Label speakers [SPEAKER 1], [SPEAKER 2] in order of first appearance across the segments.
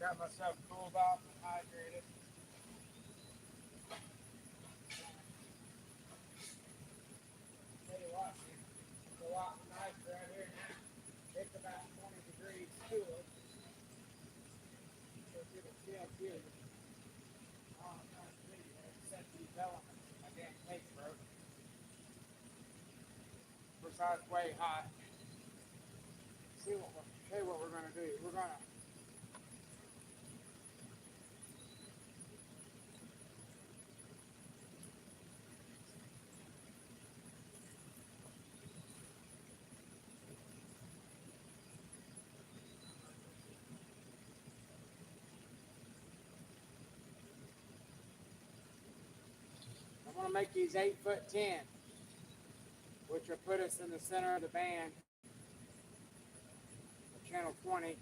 [SPEAKER 1] got myself cooled off and hydrated. Tell you what, it's a lot nicer out here now. It's about 20 degrees cooler. So it'll still feel it. Oh, I'm trying to see. Set these elements. My damn tape broke. Besides, way hot. See what we're gonna do. We're gonna. I'm gonna make these 8'10", which will put us in the center of the band, channel 20.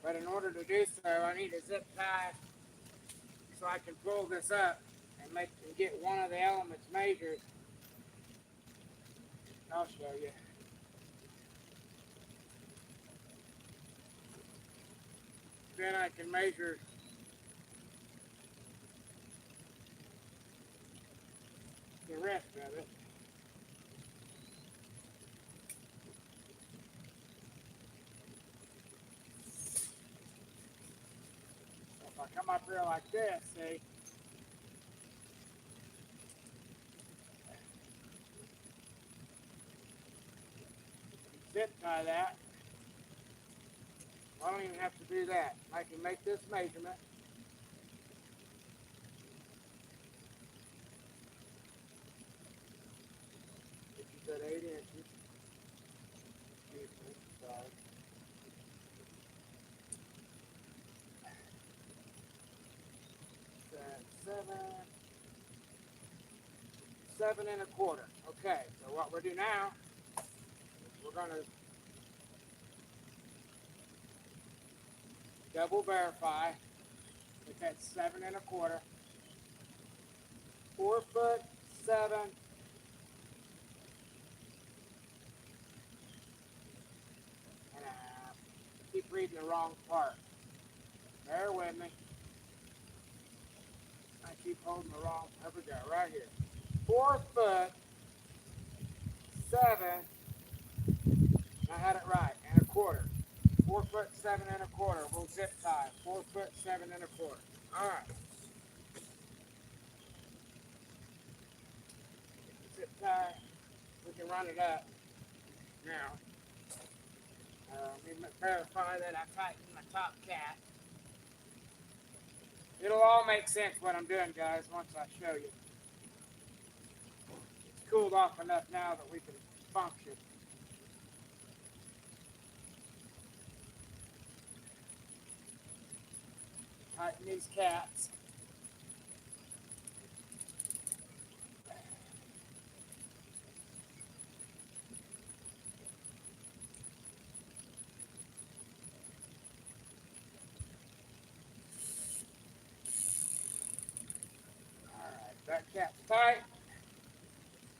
[SPEAKER 1] But in order to do so, I need a zip tie so I can pull this up and get one of the elements measured. I'll show you. Then I can measure the rest of it. So if I come up here like this, see, zip tie that. I don't even have to do that. I can make this measurement. Which is at 8 inches. Excuse me, sorry. Seven and a quarter. Okay, so what we'll do now is we're going to double verify that that's 7 and a quarter. 4'7". And I keep reading the wrong part. Bear with me. I keep holding the wrong. There we go, right here. 4'7". I had it right, and a quarter. 4'7" and a quarter. We'll zip tie. 4'7" and a quarter. All right. Zip tie. We can run it up now. Let me verify that I tightened my top cap. It'll all make sense what I'm doing, guys, once I show you. It's cooled off enough now that we can function. Tighten these caps. That cap's tight.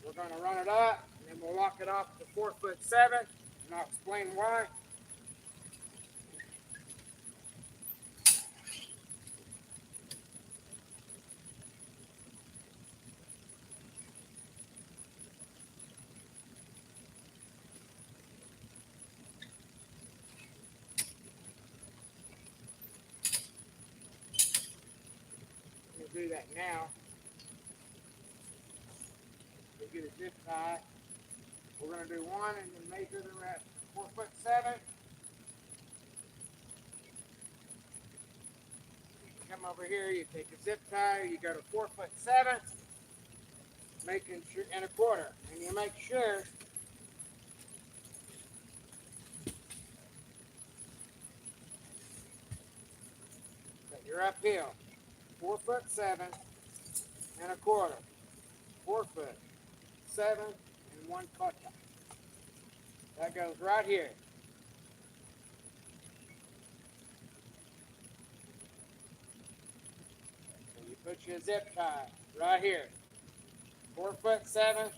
[SPEAKER 1] We're going to run it up, and then we'll lock it off to 4'7", and I'll explain why. We'll do that now. We'll get a zip tie. We're going to do one and then measure the rest. 4'7". You come over here, you take a zip tie, you go to 4'7", making sure, and a quarter. And you make sure that you're uphill. 4'7" and a quarter. 4'7" and 1/4. That goes right here. So you put your zip tie right here. 4'7".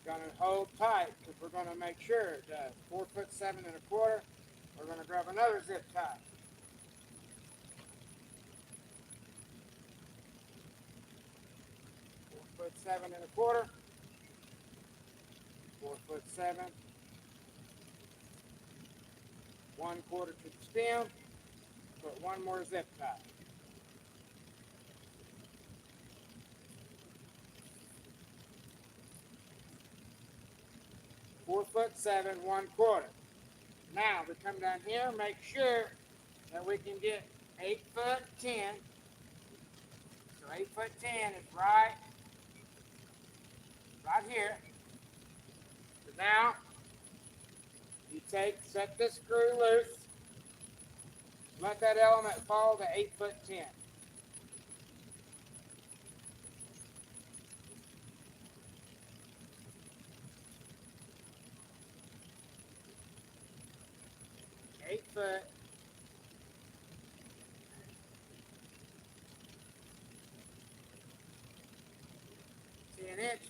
[SPEAKER 1] Gonna hold tight because we're gonna make sure it does. 4'7 1/4". We're gonna grab another zip tie. 4'7 1/4". 4'7". 1/4 to the stem. Put one more zip tie. 4'7 1/4". Now we come down here, make sure that we can get 8'10". So 8'10" is right here. So now you set the screw loose, let that element fall to 8'10". 8'10". 10 inches.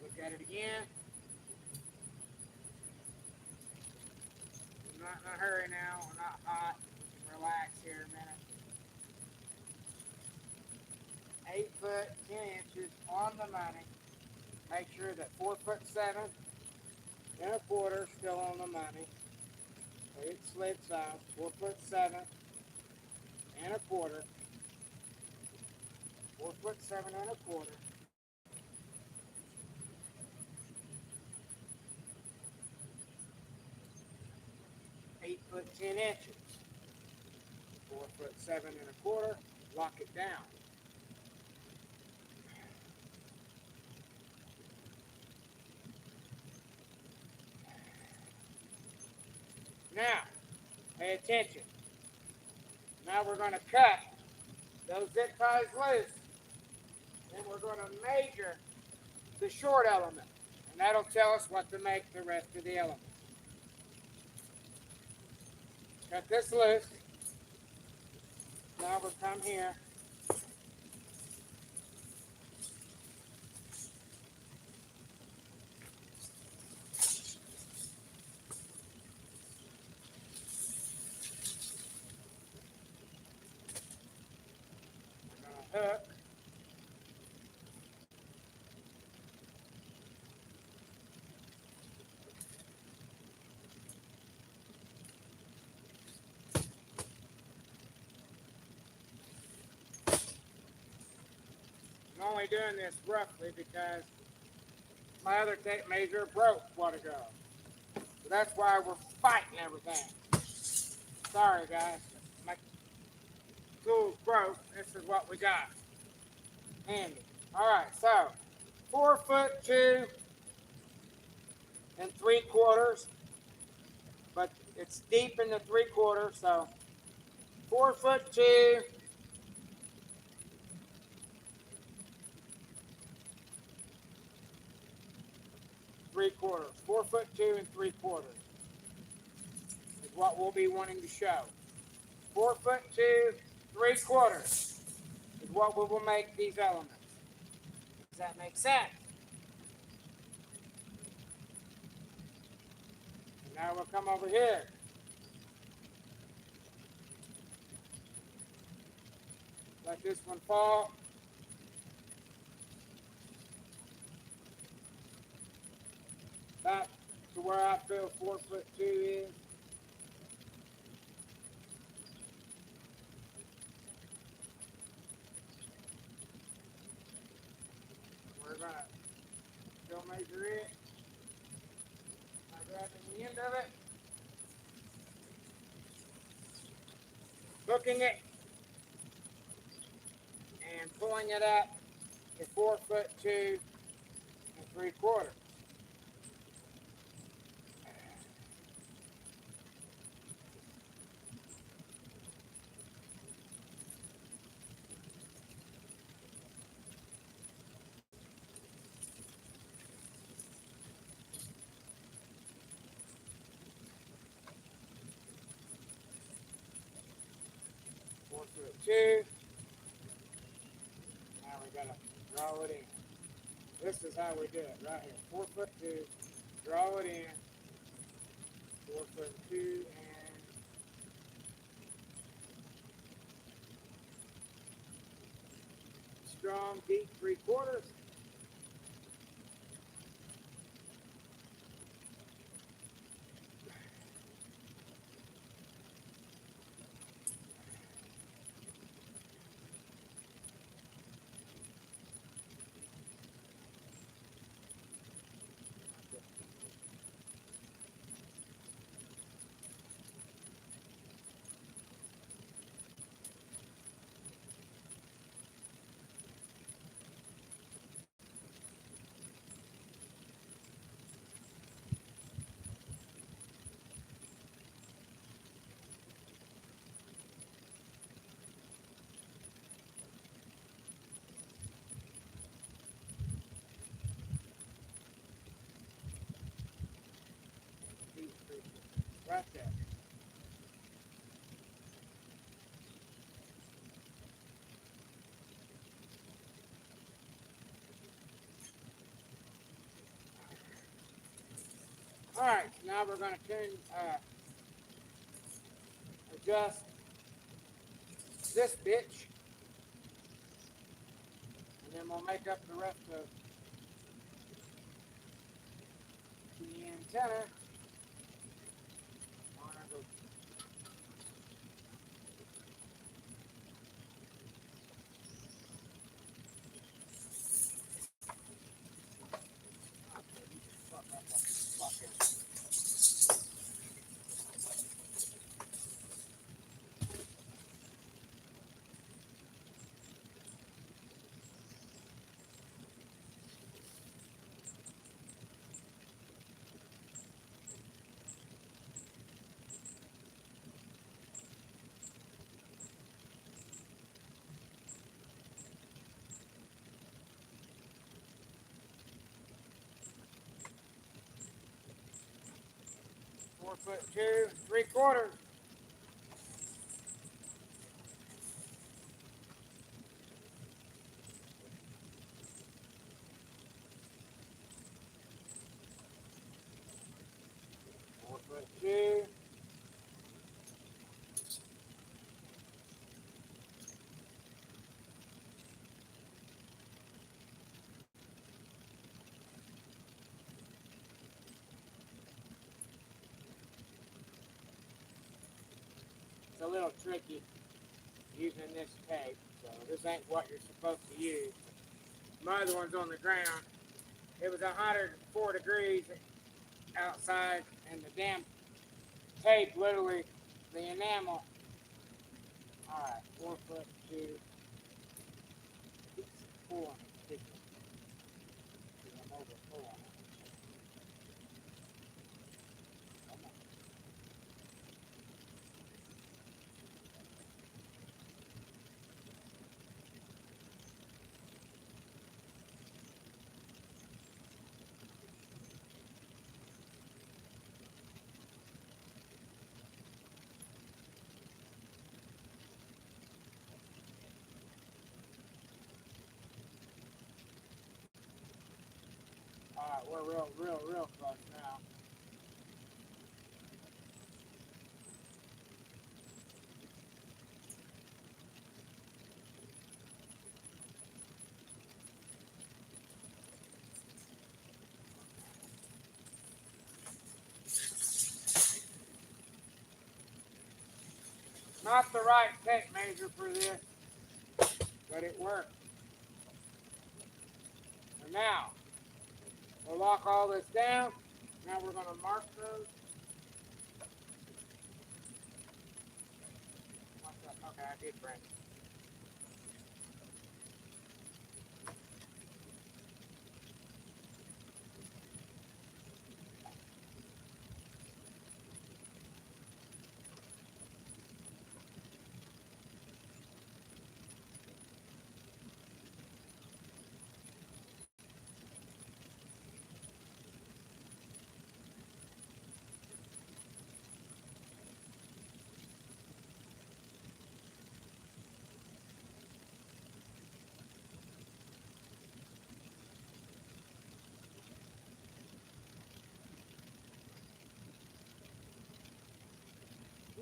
[SPEAKER 1] Look at it again. We're not in a hurry now. We're not hot. We can relax here a minute. 8'10" on the money. Make sure that 4'7 1/4" still on the money. So it slid south. 4'7 1/4". 4'7 1/4". 8'10". 4'7 1/4". Lock it down. Now, pay attention. Now we're going to cut those zip ties loose. Then we're going to measure the short element. And that'll tell us what to make the rest of the elements. Cut this loose. Now we'll come here. Hook. I'm only doing this roughly because my other tape measure broke a while ago. So that's why we're fighting everything. Sorry guys, my tools broke. This is what we got. Handy. Alright, so 4'2 3/4, but it's deep in the 3/4, so 4'2 3/4. 4'2 3/4 is what we'll be wanting to show. 4'2 3/4 is what we will make these elements. Does that make sense? And now we'll come over here. Let this one fall. Back to where I feel 4'2 is. We're going to still measure it. I'm grabbing the end of it. Hooking it. And pulling it up to 4'2 3/4. 4'2". Now we gotta draw it in. This is how we do it right here. 4'2", draw it in. 4'2", and strong, deep 3/4. Deep 3/4. Right there. All right, so now we're going to adjust this bitch, and then we'll make up the rest of the antenna. Four foot 2 3/4. Four foot 2. It's a little tricky using this tape, so this ain't what you're supposed to use. My other one's on the ground. It was 104 degrees outside, and the damn tape, literally, the enamel. All right, 4'2". 4. I'm over 4. All right, we're real close now. Not the right tape measure for this, but it worked. And now, we'll lock all this down. Now we're going to mark those. Okay, I did bring it.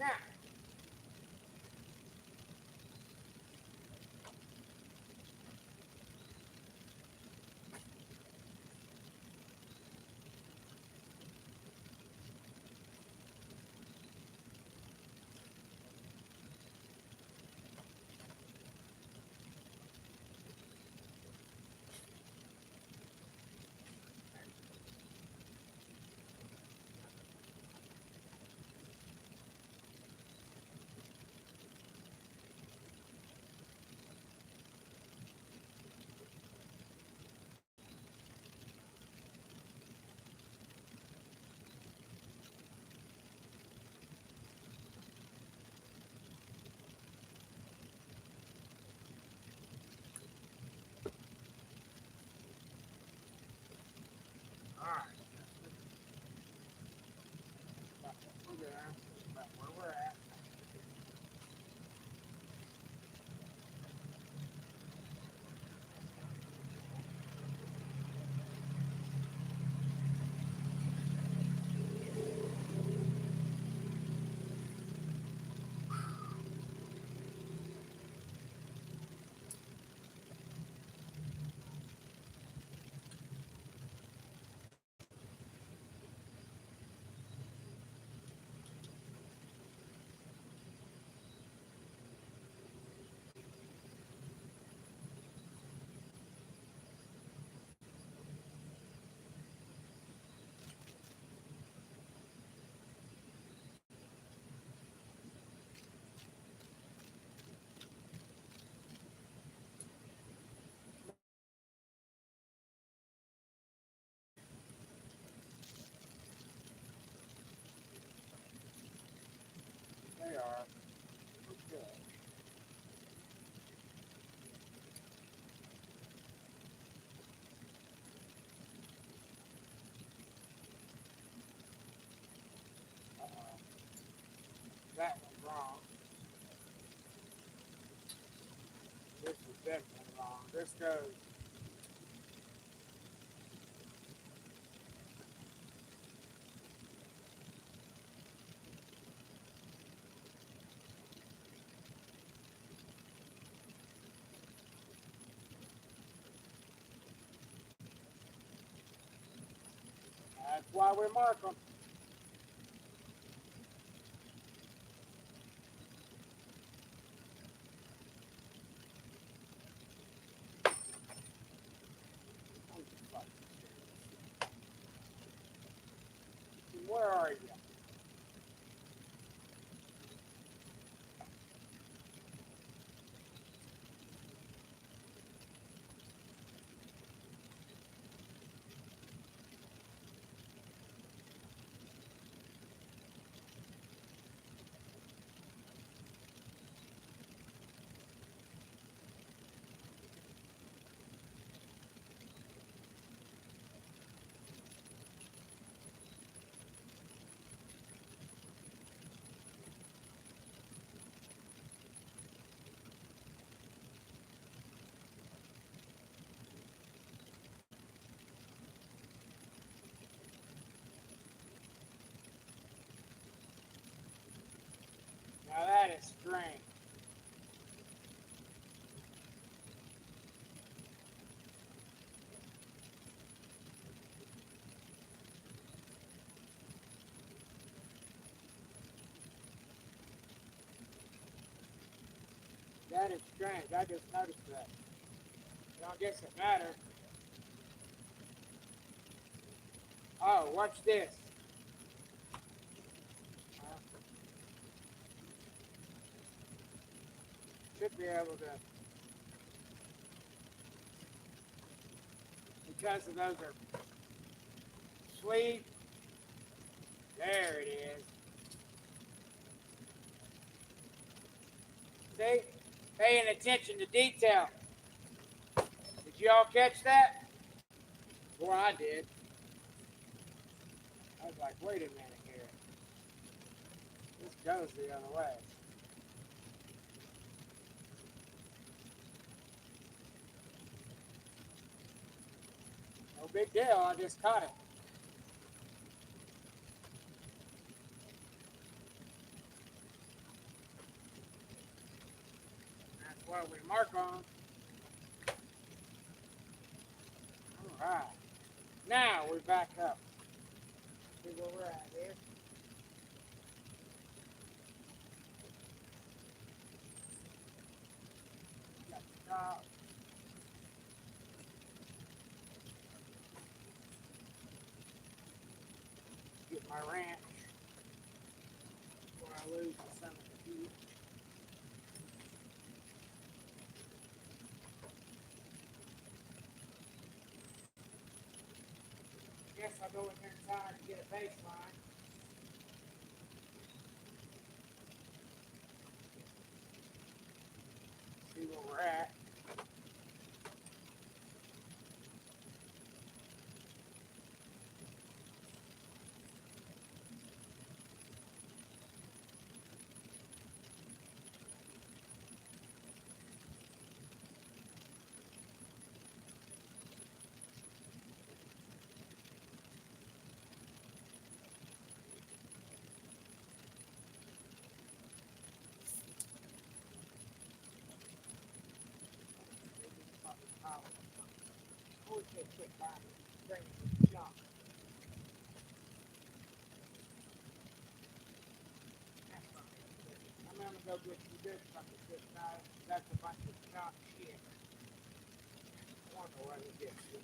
[SPEAKER 1] Now, all right. We're there. About where we're at. They are. Good. Uh-oh. That one's wrong. This is definitely wrong. This goes. That's why we mark them. Where are you? Now that is strange. That is strange. I just noticed that. I don't guess it matters. Oh, watch this. Should be able to, because of those are sleeve. There it is. See? Paying attention to detail. Did you all catch that? Boy, I did. I was like, wait a minute here. This goes the other way. No big deal. I just caught it. Well, we mark on. All right. Now we back up. See where we're at here. Got the top. Get my ranch before I lose the son of the heat. Guess I'll go in here inside and get a baseline. See where we're at. Always get quick by bringing junk. I'm gonna go get some good stuff this night. That's a bunch of junk shit. I wonder what it gets you.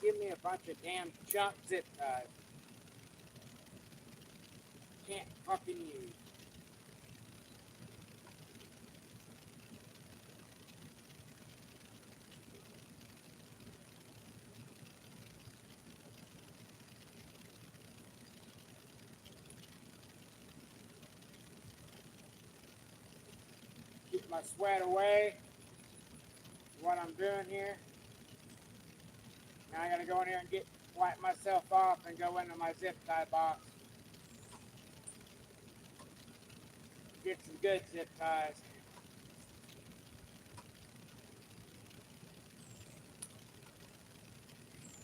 [SPEAKER 1] Give me a bunch of damn junk zip ties. Can't fucking use. Keep my sweat away. What I'm doing here. Now I gotta go in here and wipe myself off and go into my zip tie box. Get some good zip ties.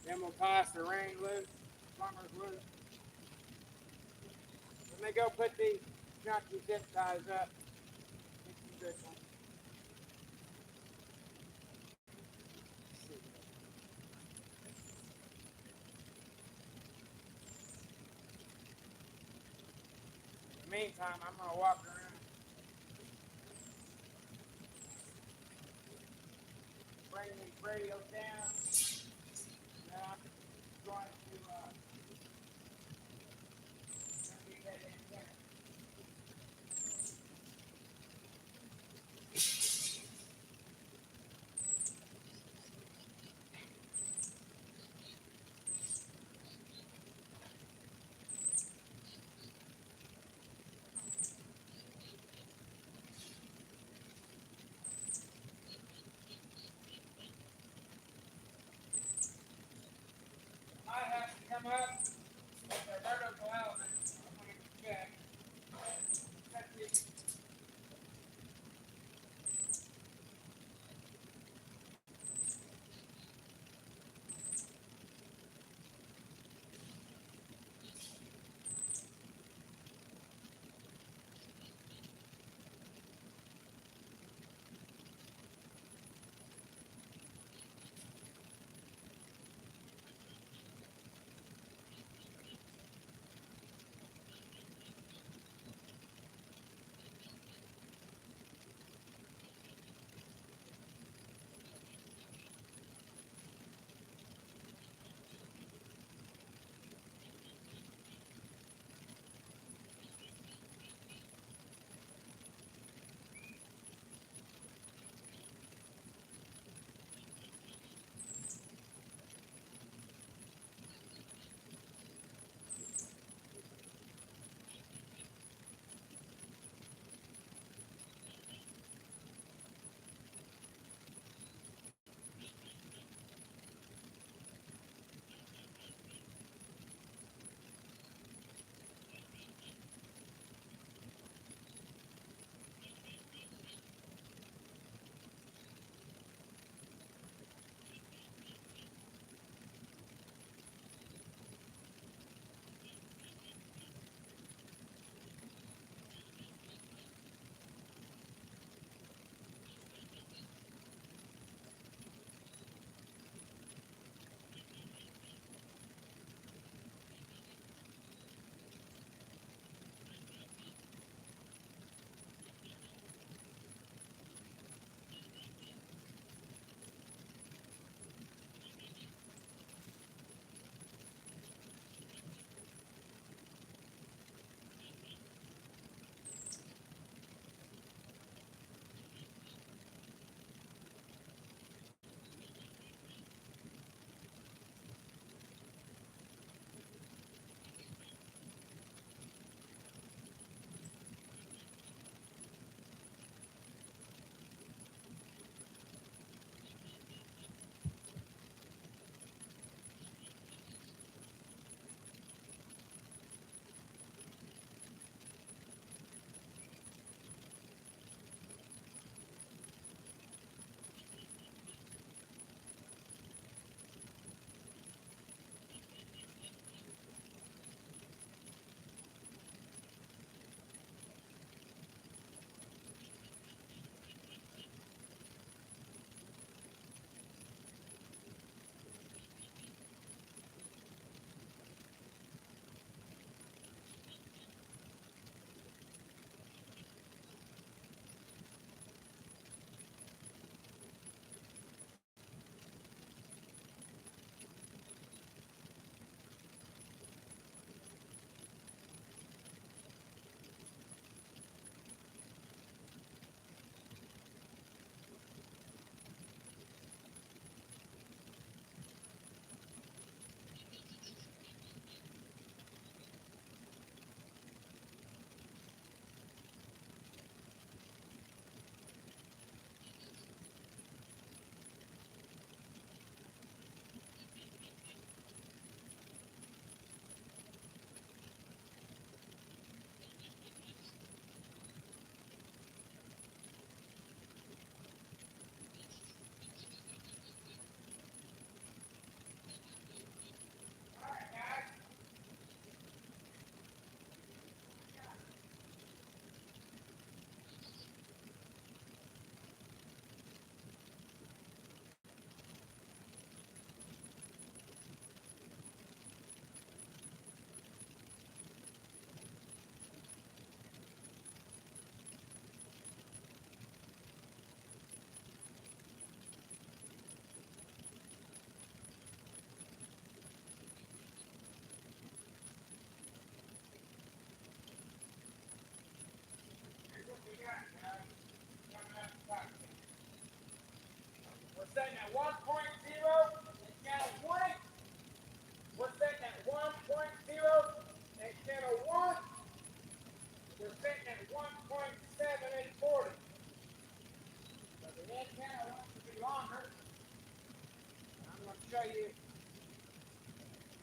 [SPEAKER 1] Then we'll toss the rain loose, plumbers loose. When they go put these junky zip ties up, get some good ones. In the meantime, I'm gonna walk around. Bring these radios down. Then I'm going to get that antenna.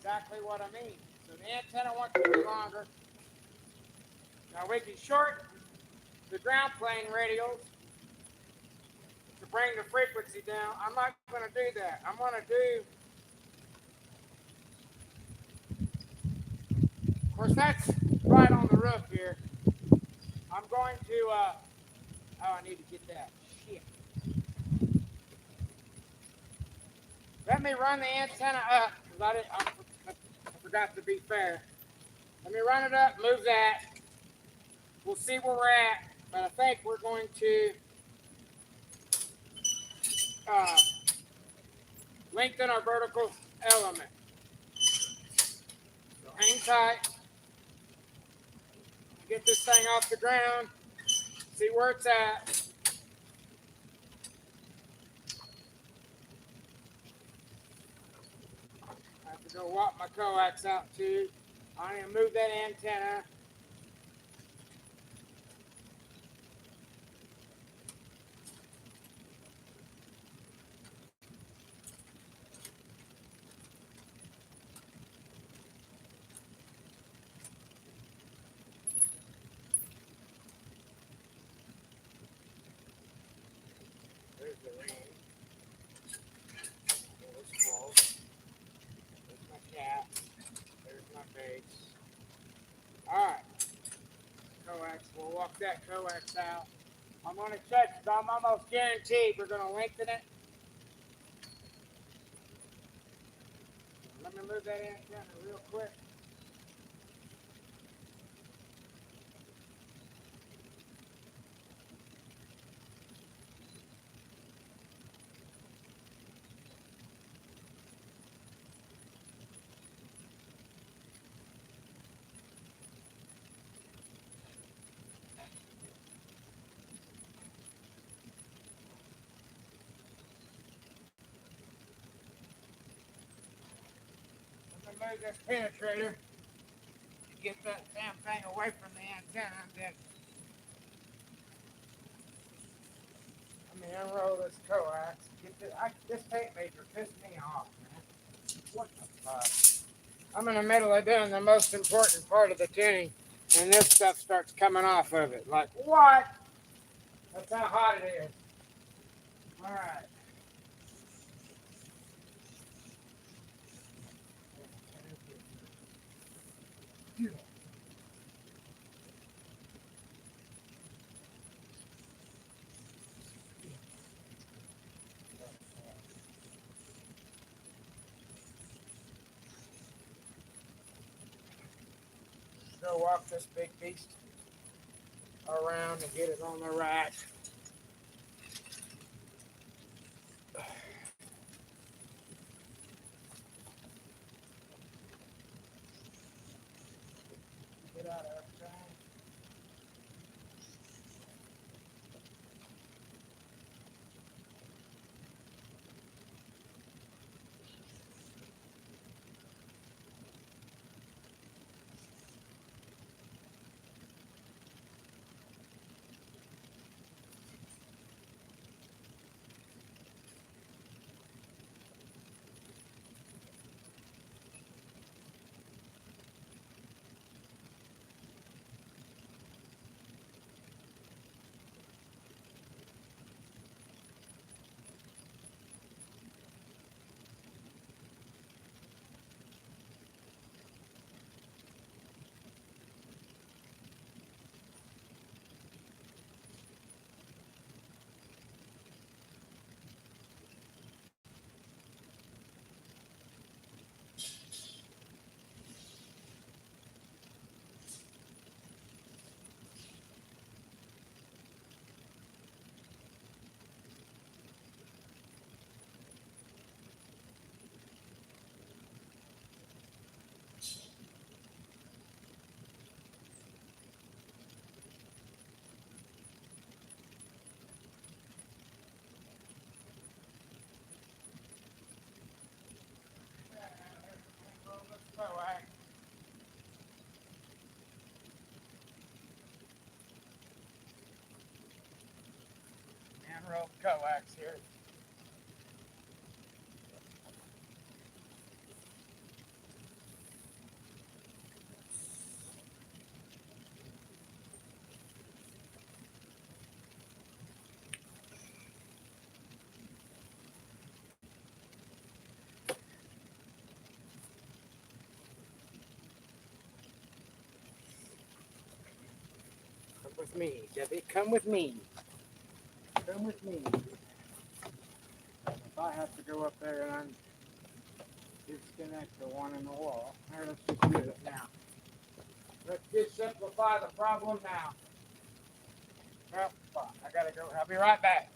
[SPEAKER 1] exactly what I mean. So the antenna wants to be longer. Now we can shorten the ground plane radials to bring the frequency down. I'm not going to do that. I'm going to do, of course, that's right on the roof here. I'm going to, oh, I need to get that. Shit. Let me run the antenna up, because I forgot to be fair. Let me run it up, move that. We'll see where we're at, but I think we're going to lengthen our vertical element. So hang tight. Get this thing off the ground, see where it's at. I have to go walk my coax out too. I need to move that antenna. There's the ring. There's close. There's my cat. There's my base. Alright. Coax. We'll walk that coax out. I'm going to check it. I'm almost guaranteed we're going to lengthen it. Let me move that antenna real quick. Move this penetrator to get that damn thing away from the antenna. Then let me unroll this coax. This tape measure pissed me off, man. What the fuck? I'm in the middle of doing the most important part of the tuning, and this stuff starts coming off of it. Like, what? That's how hot it is. All right. Go walk this big beast around and get it on the rack. Get out of there. Coax. Unroll coax here. with me, Debbie. Come with me. Come with me. If I have to go up there and disconnect the one in the wall. Here, let's just do it now. Let's just simplify the problem now. Oh, fuck. I gotta go. I'll be right back.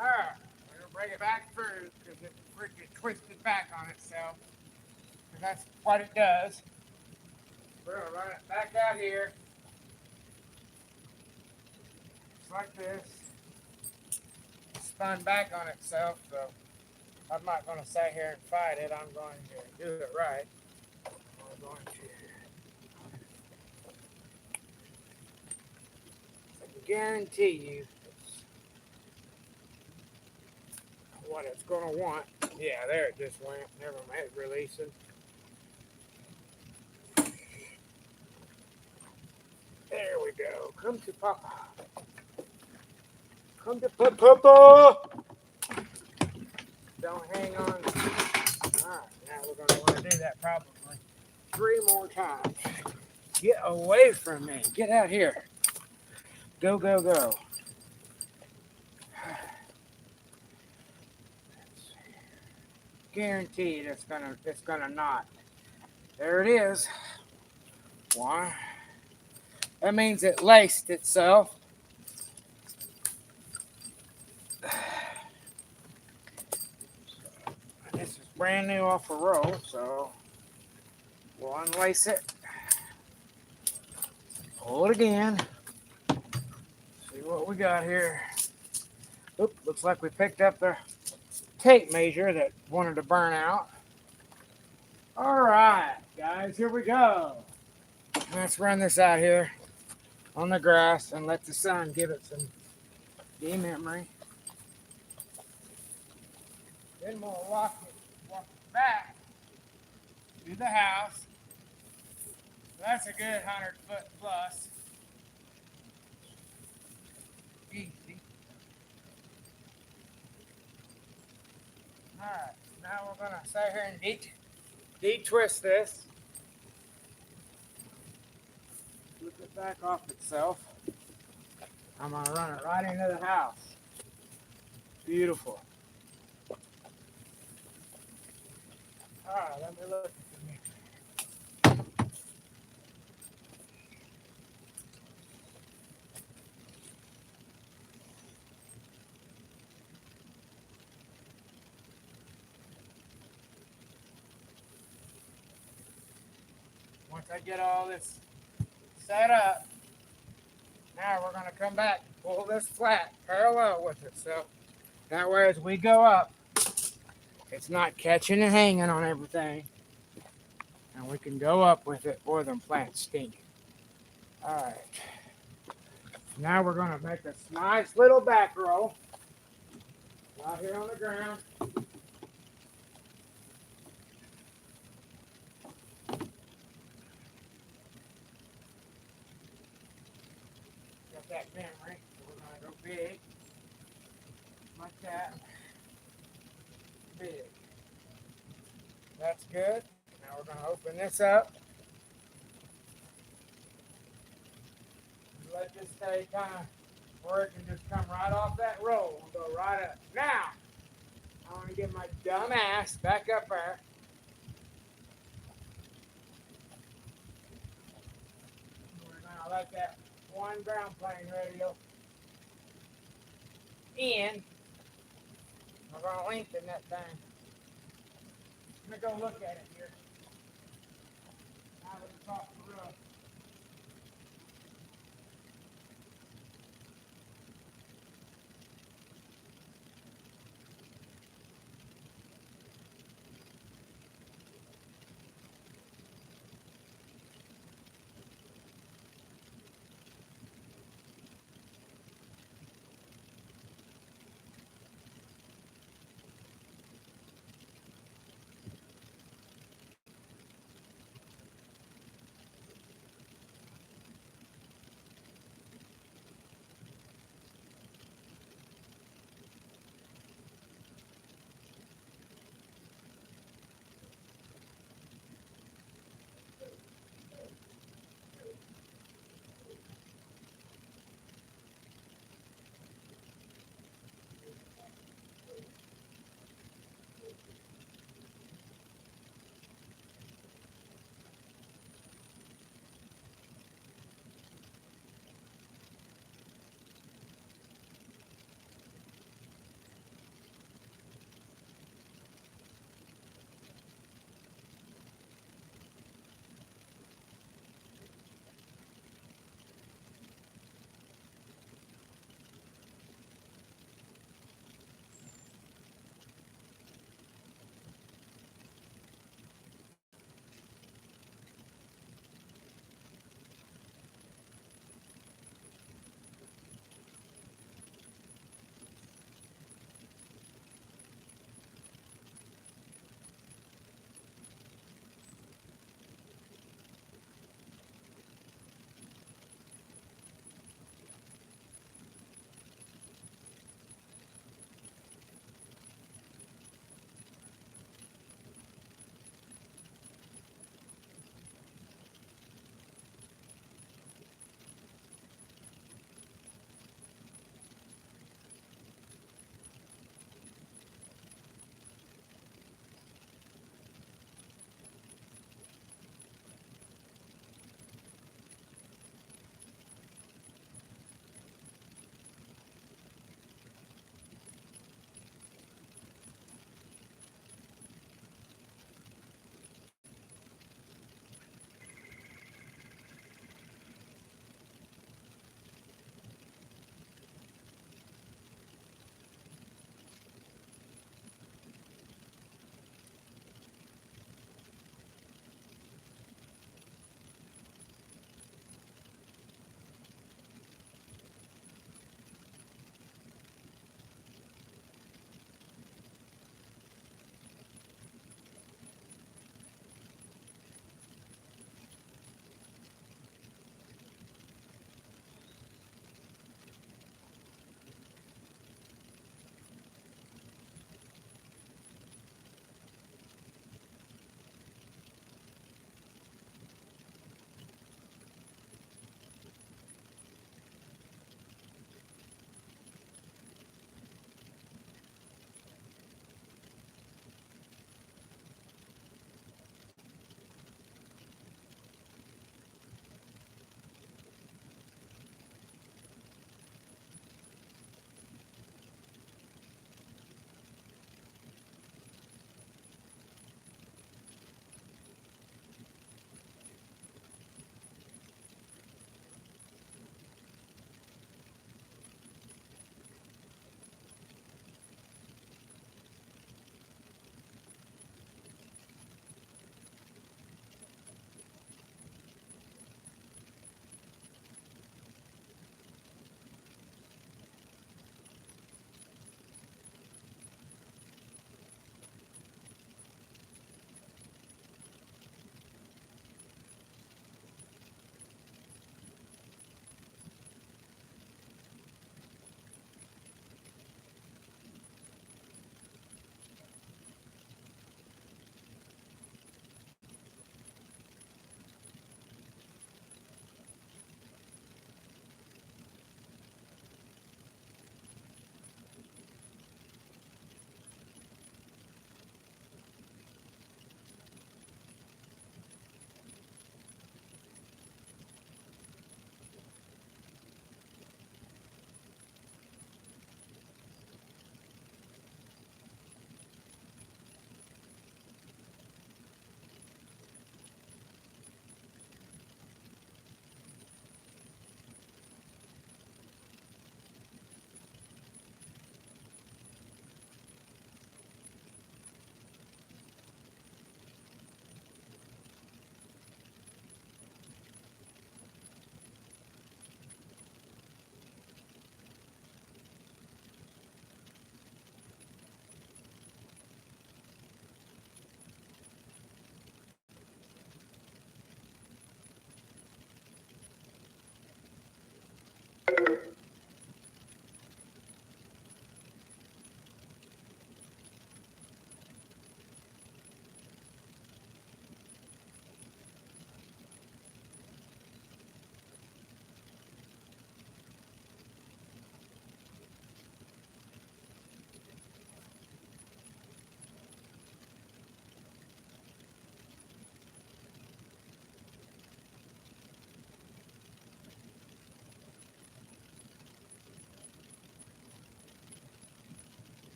[SPEAKER 1] Alright, we're gonna bring it back through because it freaking twisted back on itself. And that's what it does. We're gonna run it back out here. Just like this. Spun back on itself, so I'm not gonna sit here and fight it. I'm going to do it right. I'm going to guarantee you what it's gonna want. Yeah, there it just went. Never mind, it's releasing. There we go. Come to Papa. Come to Papa. Don't hang on. Alright, now we're gonna want to do that probably 3 more times. Get away from me. Get out here. Go, go, go. Guaranteed it's gonna not. There it is. Why? That means it laced itself. This is brand new off a roll, so we'll unlace it. Pull it again. See what we got here. Oop, looks like we picked up the tape measure that wanted to burn out. All right, guys, here we go. Let's run this out here on the grass and let the sun give it some de-memory. Then we'll walk it back to the house. That's a good 100-foot plus. Easy. All right, now we're gonna sit here and de-twist this. Flip it back off itself. I'm gonna run it right into the house. Beautiful. All right, let me look at the mirror. Once I get all this set up, now we're going to come back, pull this flat parallel with it. So that way as we go up, it's not catching and hanging on everything. And we can go up with it or them plants stink. All right. Now we're going to make a nice little back row out here on the ground. Got that memory, so we're going to go big, like that. Big. That's good. Now we're going to open this up. Let this stay kind of or it can just come right off that roll and go right up. Now, I want to get my dumb ass back up there. Now let that one ground plane radio in. We're going to lengthen that thing. I'm going to go look at it here. Now that we talk to Ruth.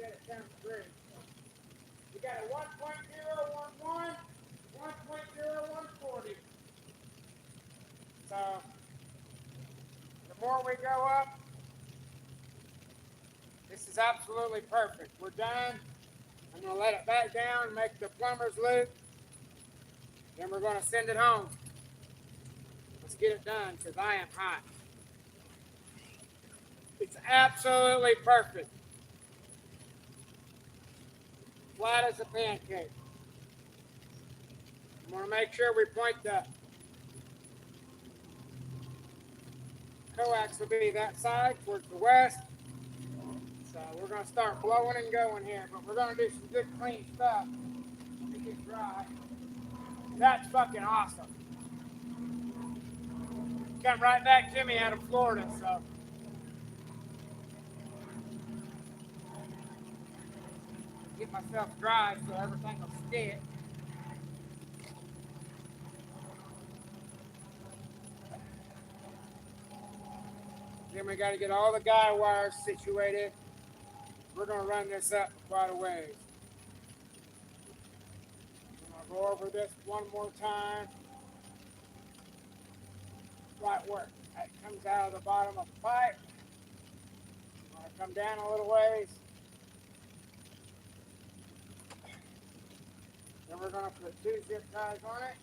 [SPEAKER 1] get it down to grade. We got a 1.011, 1.0140. So the more we go up, this is absolutely perfect. We're done. I'm going to let it back down, make the plumber's loop. Then we're going to send it home. Let's get it done because I am hot. It's absolutely perfect. Flat as a pancake. I'm going to make sure we point the coax will be that side towards the west. So we're going to start blowing and going here, but we're going to do some good clean stuff to get dry. That's fucking awesome. Come right back to me out of Florida, so. Get myself dry so everything will stick. Then we got to get all the guy wires situated. We're going to run this up quite a ways. I'm going to go over this one more time. Right where it comes out of the bottom of the pipe. I'm going to come down a little ways. Then we're going to put 2 zip ties on it.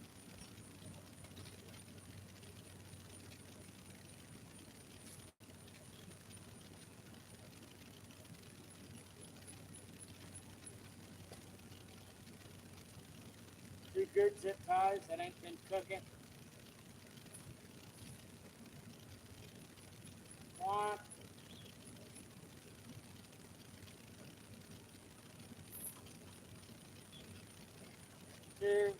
[SPEAKER 1] Two good zip ties that ain't been cooking. 1, 2, 3.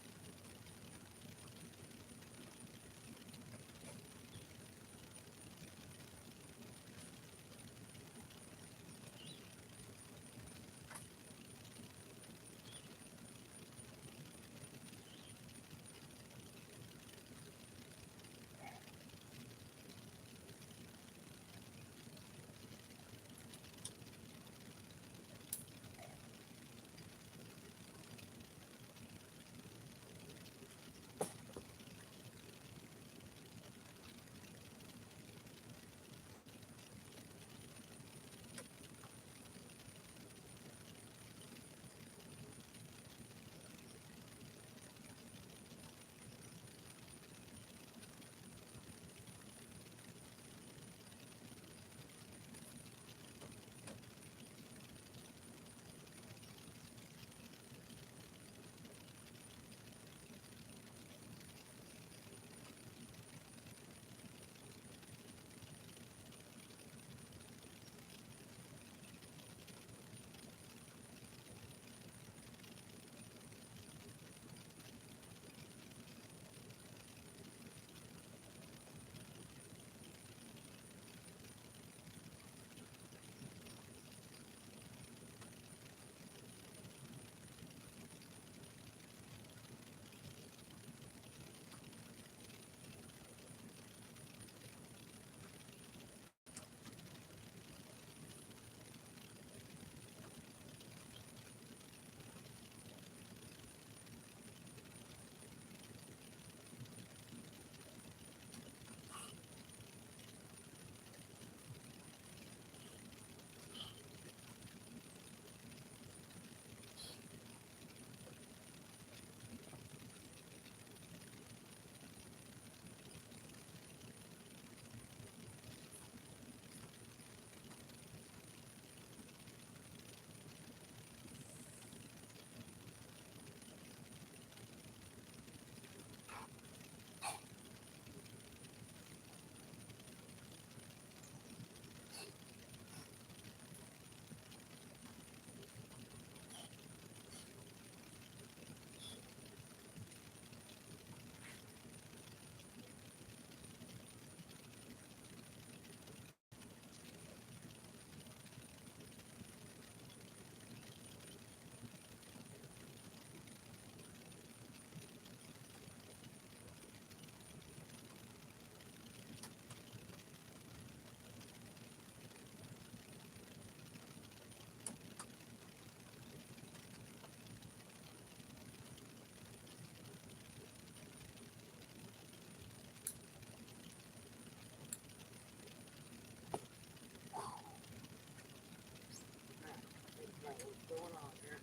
[SPEAKER 1] what's going on here.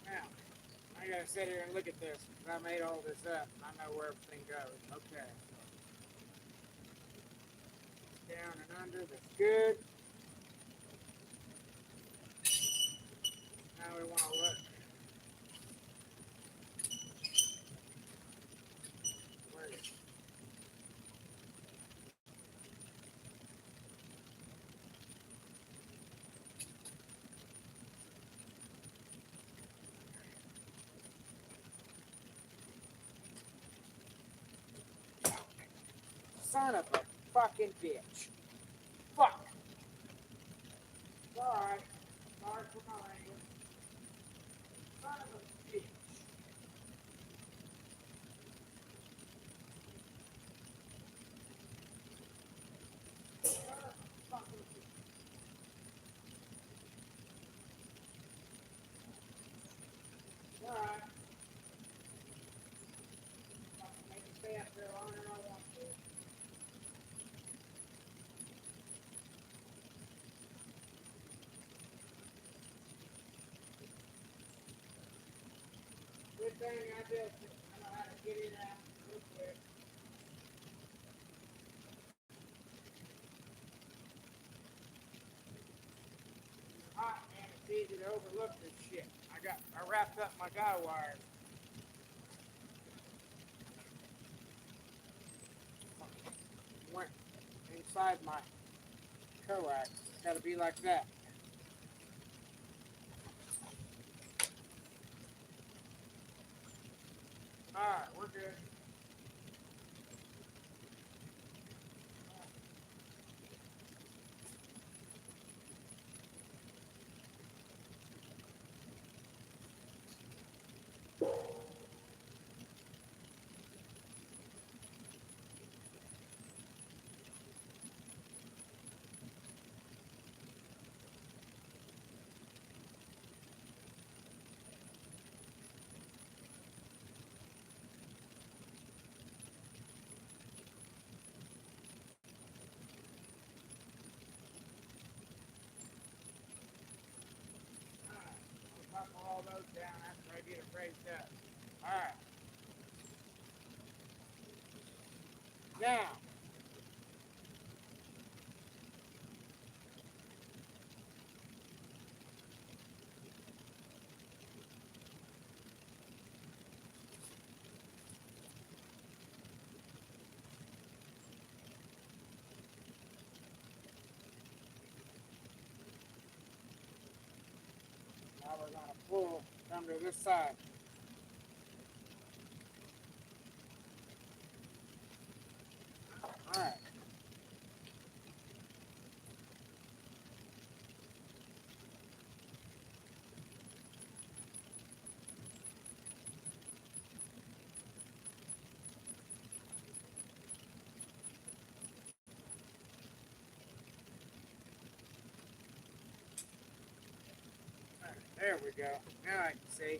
[SPEAKER 1] Now, I gotta sit here and look at this because I made all this up. And I know where everything goes. Okay. Down and under, that's good. Now we want to look. Where is it? Son of a fucking bitch. Fuck. Alright. Sorry for my language. Son of a bitch. Son of a fucking bitch. Alright. I can make it stay up there longer than I want to. Good thing I built it. I know how to get it out real quick. Hot, man. It's easy to overlook this shit. I wrapped up my guy wires. Went inside my coax. It's got to be like that. Alright, we're good. Buckle all those down after I get it raised up. Alright. Now, we're going to pull, come to this side. Alright. There we go. Now I can see.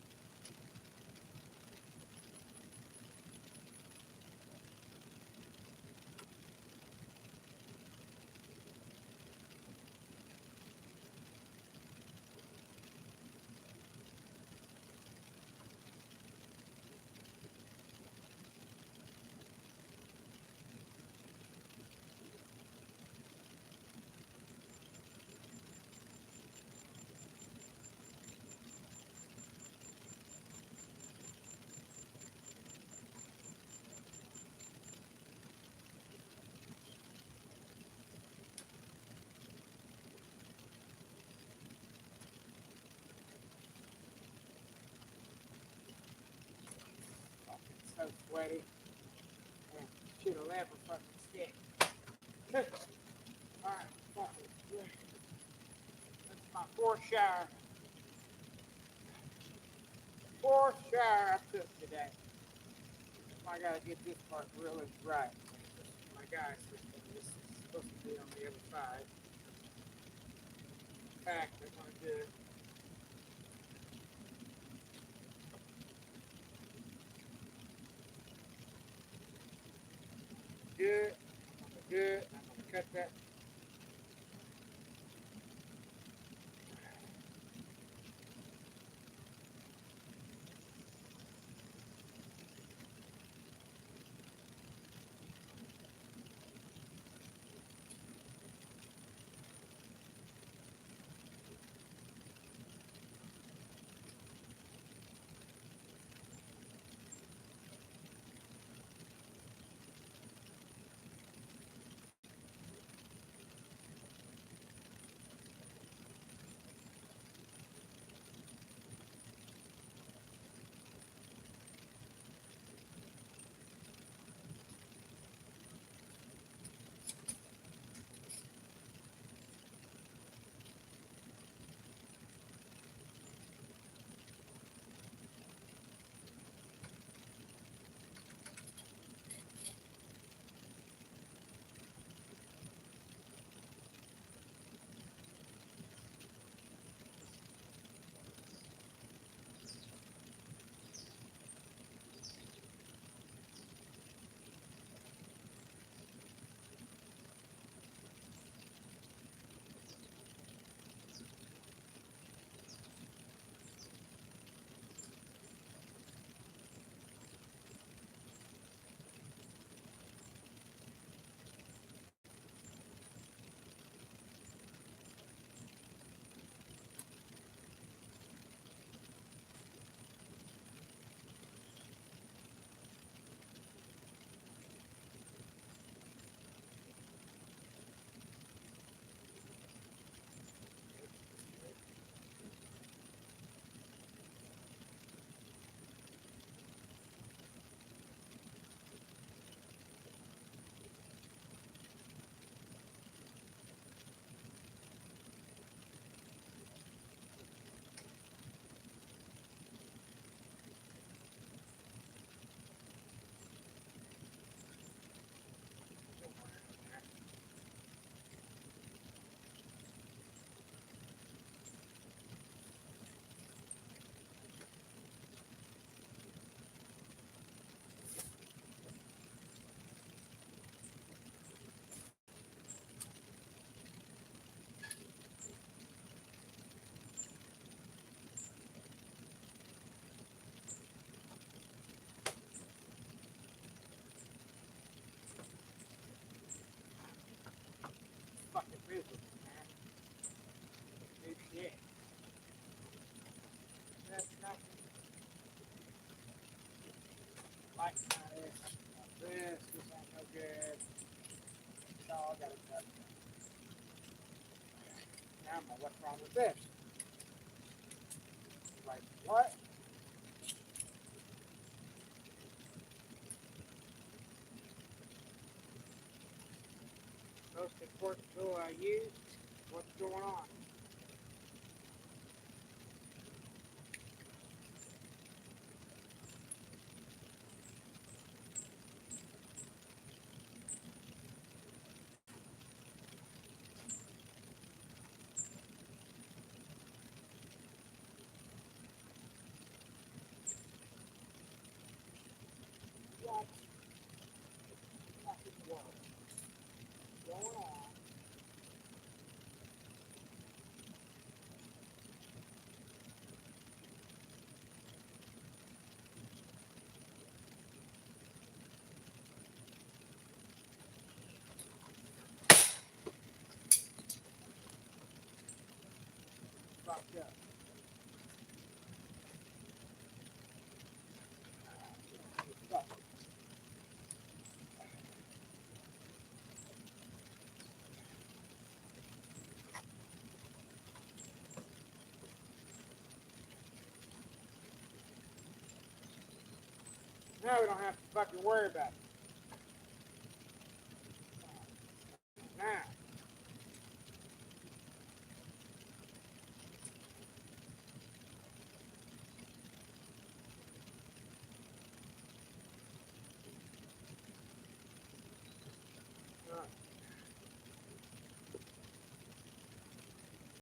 [SPEAKER 1] So sweaty. And should have left a fucking stick. Alright, fuck it. That's my fourth shower. Fourth shower I took today. I gotta get this part really right. My guy's system. This is supposed to be on the other side. In fact, I'm gonna do it. Good. I'm gonna cut that. tighten this. This ain't no good. It's all got to cut. Now I'm like, what's wrong with this? Like, what? Most important tool I use. What's going on? What? What in the world? What's going on? Fucked up. Now we don't have to fucking worry about it.